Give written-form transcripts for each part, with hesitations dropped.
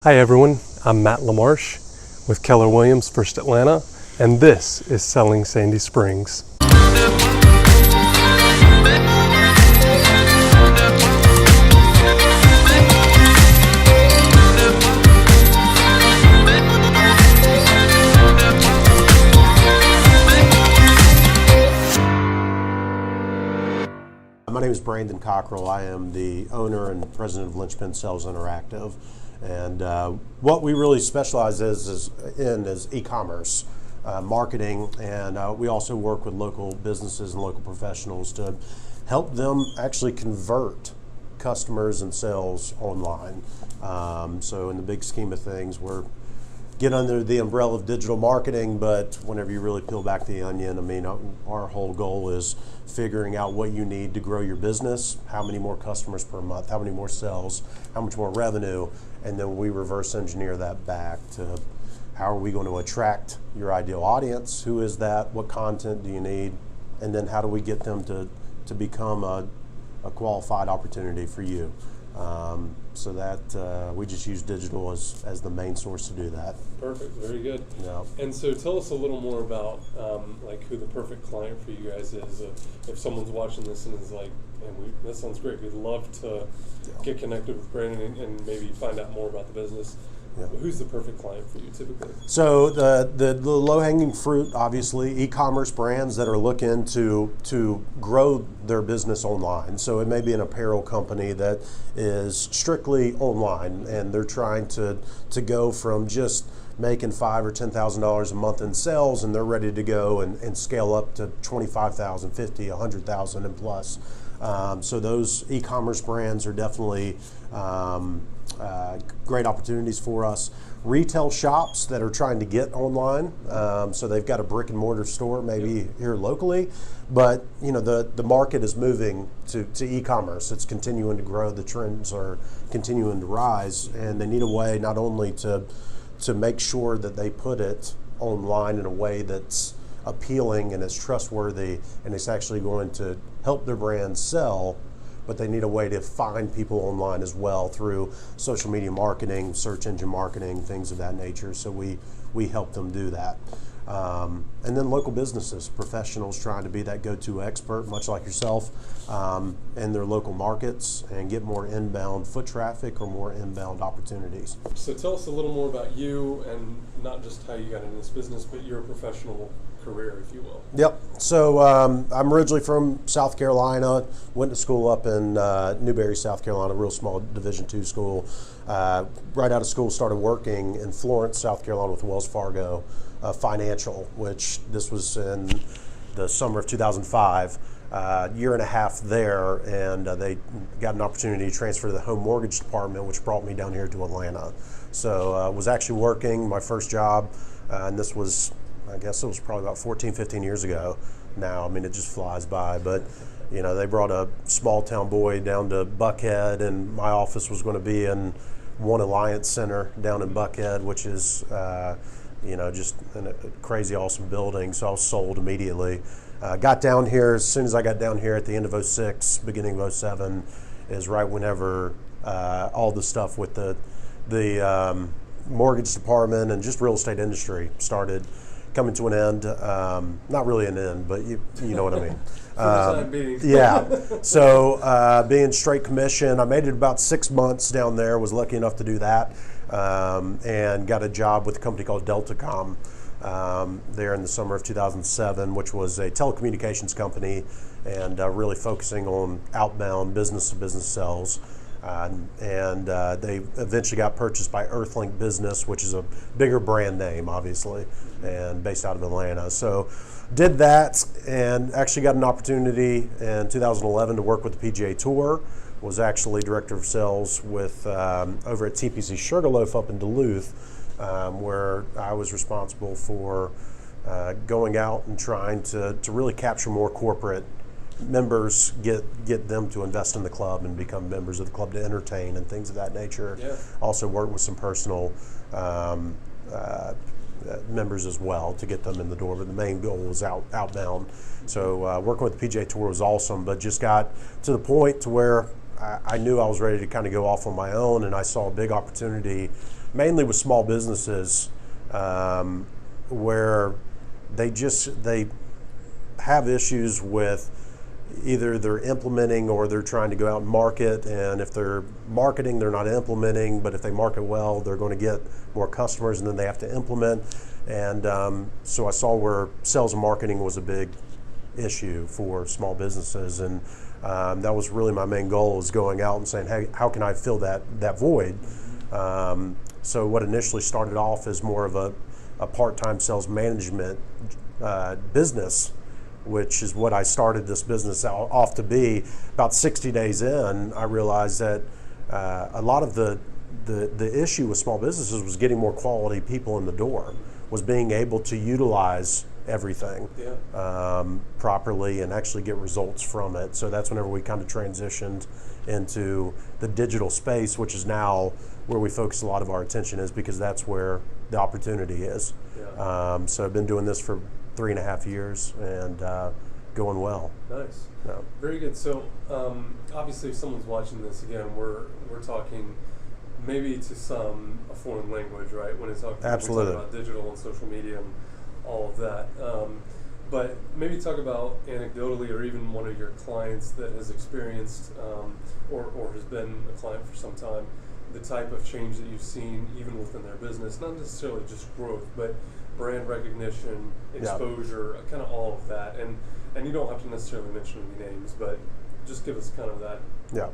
Hi everyone, I'm Matt LaMarsh with Keller Williams First Atlanta, and this is Selling Sandy Springs. My name is Brandon Cockrell. I am the owner and president of Linchpin Sales Interactive. And what we really specialize in is e-commerce marketing, and we also work with local businesses and local professionals to help them actually convert customers and sales online. So in the big scheme of things, we're get under the umbrella of digital marketing, but whenever you really peel back the onion, I mean, our whole goal is figuring out what you need to grow your business, how many more customers per month, how many more sales, how much more revenue, and then we reverse engineer that back to how are we going to attract your ideal audience, who is that, what content do you need, and then how do we get them to become a qualified opportunity for you. So that we just use digital as the main source to do that. Perfect, very good. Yeah. And so tell us a little more about like who the perfect client for you guys is. If someone's watching this and is like, man, that sounds great, we'd love to get connected with Brandon and maybe find out more about the business. Yeah. Who's the perfect client for you typically? So the low-hanging fruit, obviously, e-commerce brands that are looking to grow their business online. So it may be an apparel company that is strictly online, and they're trying to go from just making $5,000 or $10,000 a month in sales, and they're ready to go and scale up to $25,000, $50,000, $100,000 and plus. So those e-commerce brands are definitely great opportunities for us. Retail shops that are trying to get online, so they've got a brick and mortar store maybe here locally, but you know the market is moving to e-commerce. It's continuing to grow. The trends are continuing to rise, and they need a way not only to make sure that they put it online in a way that's appealing and is trustworthy and it's actually going to help their brand sell, but they need a way to find people online as well through social media marketing, search engine marketing, things of that nature. So we help them do that. And then local businesses, professionals trying to be that go-to expert, much like yourself, in their local markets and get more inbound foot traffic or more inbound opportunities. So tell us a little more about you and not just how you got into this business, but your professional career, if you will. Yep. So I'm originally from South Carolina, went to school up in Newberry, South Carolina, a real small Division II school. Right out of school, started working in Florence, South Carolina with Wells Fargo Financial, which this was in the summer of 2005. Year and a half there, and they got an opportunity to transfer to the home mortgage department, which brought me down here to Atlanta. So was actually working my first job, and this was, I guess it was probably about 14, 15 years ago now. I mean, it just flies by, but you know, they brought a small town boy down to Buckhead, and my office was going to be in One Alliance Center down in Buckhead, which is you know, just a crazy awesome building. So I was sold immediately. Got down here, as soon as I got down here at the end of 06, beginning of 07, is right whenever all the stuff with the mortgage department and just real estate industry started coming to an end. Not really an end, but you know what I mean. Yeah. So being straight commission, I made it about 6 months down there, was lucky enough to do that, and got a job with a company called Deltacom there in the summer of 2007, which was a telecommunications company and really focusing on outbound business-to-business sales. And they eventually got purchased by Earthlink Business, which is a bigger brand name, obviously, and based out of Atlanta. So did that and actually got an opportunity in 2011 to work with the PGA Tour. Was actually director of sales with over at TPC Sugarloaf up in Duluth, where I was responsible for going out and trying to really capture more corporate members, get them to invest in the club and become members of the club, to entertain and things of that nature. Yeah. Also work with some personal members as well to get them in the door, but the main goal was outbound. So working with the PGA Tour was awesome, but just got to the point to where I knew I was ready to kind of go off on my own, and I saw a big opportunity mainly with small businesses, where they have issues with either they're implementing or they're trying to go out and market, and if they're marketing, they're not implementing, but if they market well, they're going to get more customers, and then they have to implement. And so I saw where sales and marketing was a big issue for small businesses, and that was really my main goal, was going out and saying, hey, how can I fill that void? So what initially started off as more of a part-time sales management business, which is what I started this business off to be. About 60 days in, I realized that a lot of the issue with small businesses was getting more quality people in the door, was being able to utilize everything properly and actually get results from it. So that's whenever we kind of transitioned into the digital space, which is now where we focus a lot of our attention, is because that's where the opportunity is. So I've been doing this for 3.5 years and going well. Nice. Yeah. Very good. So obviously if someone's watching this, again, we're talking maybe to some a foreign language, right? When it's talking, Absolutely. we talk about digital and social media and all of that. But maybe talk about anecdotally, or even one of your clients that has experienced or has been a client for some time, the type of change that you've seen even within their business, not necessarily just growth, but brand recognition, exposure, kind of all of that. And you don't have to necessarily mention any names, but just give us kind of that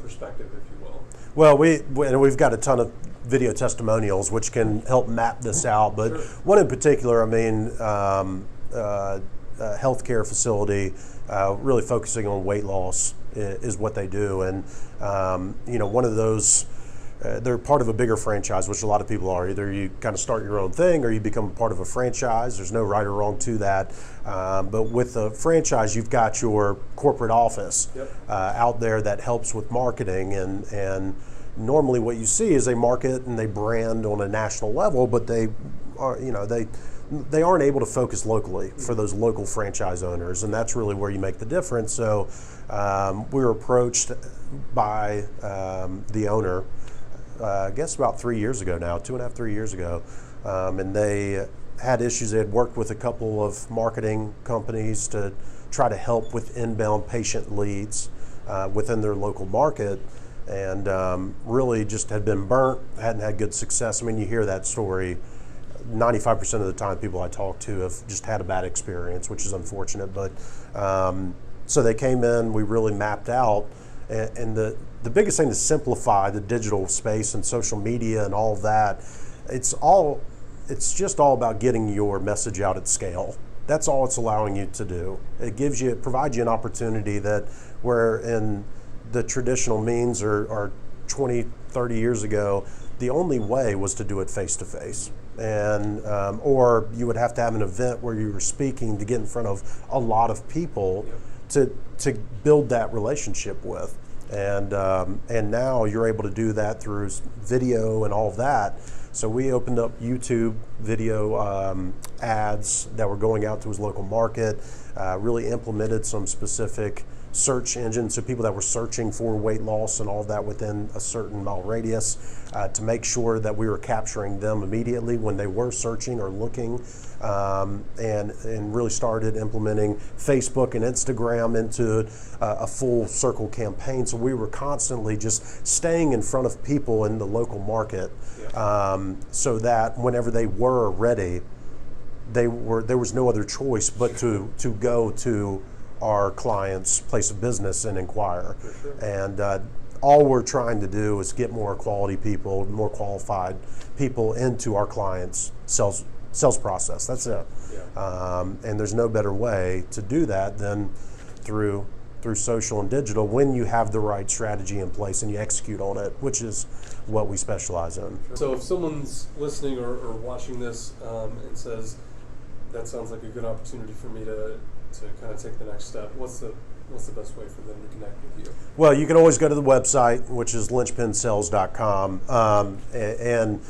perspective, if you will. Well, we've got a ton of video testimonials which can help map this out, but one in particular, I mean, a healthcare facility really focusing on weight loss is what they do. And one of those, they're part of a bigger franchise, which a lot of people are. Either you kind of start your own thing or you become part of a franchise. There's no right or wrong to that. But with a franchise, you've got your corporate office out there that helps with marketing. And normally what you see is they market and they brand on a national level, but they are, they aren't able to focus locally for those local franchise owners. And that's really where you make the difference. So we were approached by the owner, I guess about 3 years ago now, 2.5, 3 years ago, and they had issues. They had worked with a couple of marketing companies to try to help with inbound patient leads within their local market, and really just had been burnt, hadn't had good success. I mean, you hear that story 95% of the time. People I talk to have just had a bad experience, which is unfortunate. But so they came in, we really mapped out, and the biggest thing to simplify the digital space and social media and all of that, it's just all about getting your message out at scale. That's all it's allowing you to do. It provides you an opportunity that where in the traditional means or 20, 30 years ago, the only way was to do it face to face. And or you would have to have an event where you were speaking to get in front of a lot of people to build that relationship with. And now you're able to do that through video and all of that. So we opened up YouTube video ads that were going out to his local market, really implemented some specific search engines, so people that were searching for weight loss and all of that within a certain mile radius, to make sure that we were capturing them immediately when they were searching or looking, and really started implementing Facebook and Instagram into a full circle campaign. So we were constantly just staying in front of people in the local market, so that whenever they were ready, there was no other choice but to go to our client's place of business and inquire. And all we're trying to do is get more quality people, more qualified people into our client's sales process. That's it. And there's no better way to do that than through social and digital, when you have the right strategy in place and you execute on it, which is what we specialize in. So if someone's listening or watching this and says, that sounds like a good opportunity for me to kind of take the next step, what's the best way for them to connect with you? Well, you can always go to the website, which is linchpinsales.com, and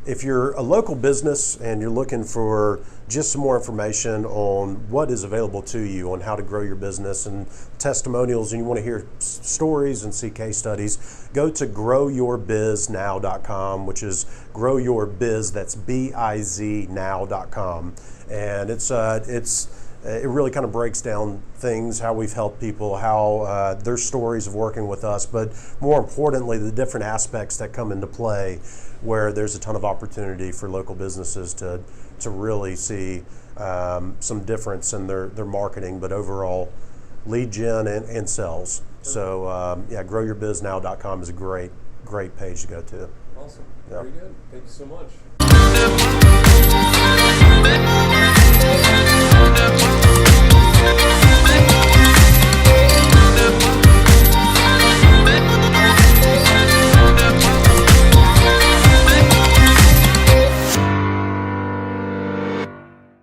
if you're a local business and you're looking for just some more information on what is available to you on how to grow your business and testimonials, and you want to hear stories and see case studies, go to growyourbiznaw.com, which is grow your biz, that's B-I-Z now.com. And it really kind of breaks down things, how we've helped people, how their stories of working with us, but more importantly, the different aspects that come into play where there's a ton of opportunity for local businesses to really see some difference in their marketing, but overall lead gen and sales. So growyourbiznaw.com is a great page to go to. Awesome. Yeah. Very good. Thank you so much.